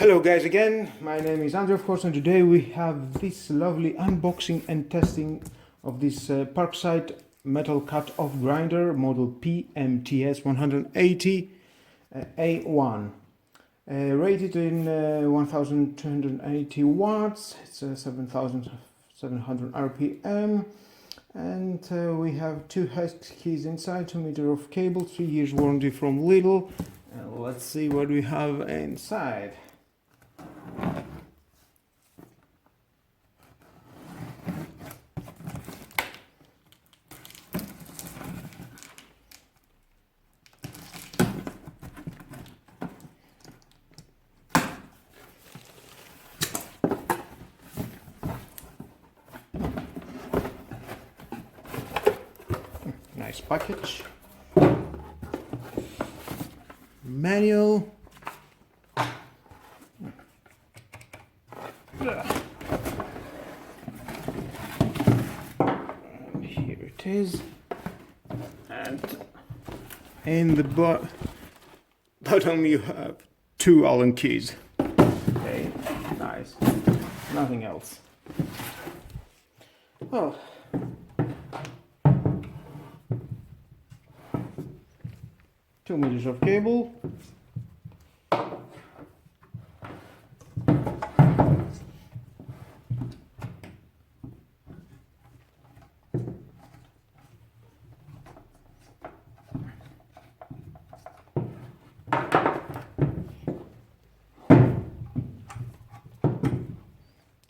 Hello guys again, my name is Andrew of course, and today we have this lovely unboxing and testing of this Parkside metal cut-off grinder model PMTS 180 A1. Rated in 1280 watts, it's 7700 RPM, and we have two keys inside, 2 meters of cable, 3 years warranty from Lidl. And let's see what we have inside. Nice package. Manual. And here it is. And in the bottom you have 2 Allen keys. Okay, nice. Nothing else. Well, two meters of cable.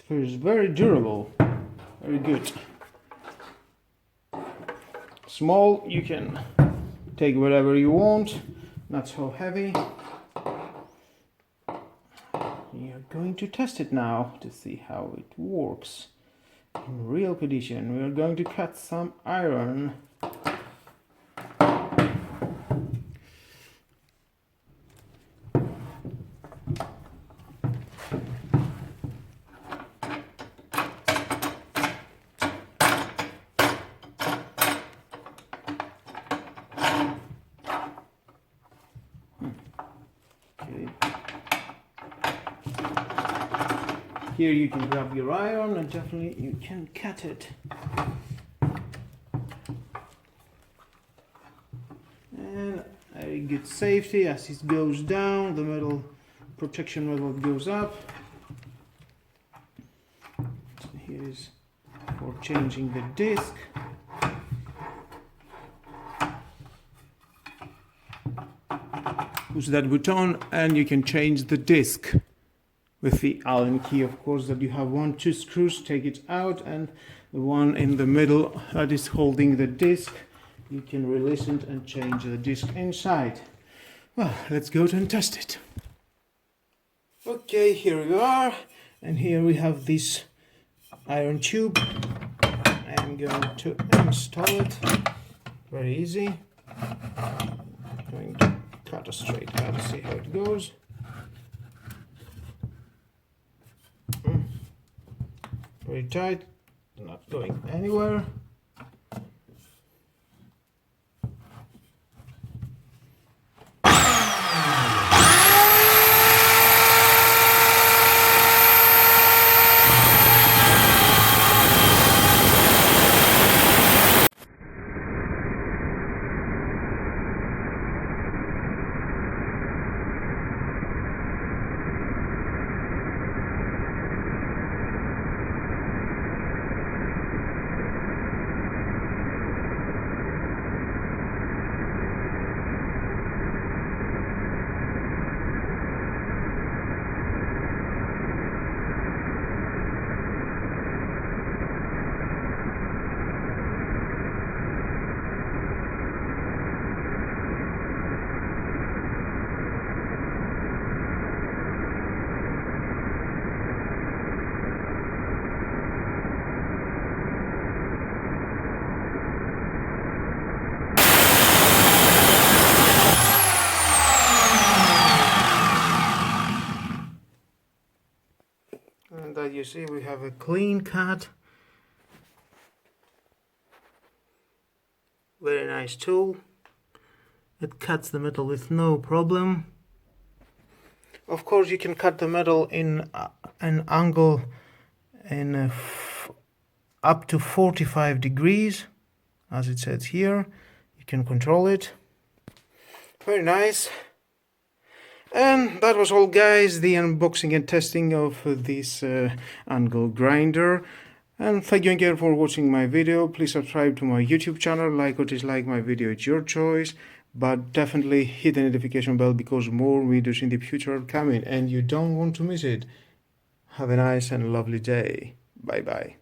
It is very durable, very good. Small, you can take whatever you want, not so heavy. We are going to test it now to see how it works in real condition. We are going to cut some iron. Here you can grab your iron and definitely you can cut it. And very good safety as it goes down, the metal protection metal goes up. So here is for changing the disc. Push that button and you can change the disc with the Allen key, of course, that you have 2 screws, take it out, and the one in the middle that is holding the disc, you can release it and change the disc inside. Well, let's go and test it. Okay, here we are, and here we have this iron tube. I am going to install it. Very easy. I'm going to cut a straight cut to see how it goes. Very tight, not going anywhere. And that you see we have a clean cut. Very nice tool. It cuts the metal with no problem. Of course, you can cut the metal in an angle in up to 45 degrees, as it says here. You can control it. Very nice. And that was all, guys, the unboxing and testing of this angle grinder. And thank you again for watching my video. Please subscribe to my YouTube channel, like or dislike my video, it's your choice. But definitely hit the notification bell because more videos in the future are coming and you don't want to miss it. Have a nice and lovely day. Bye bye.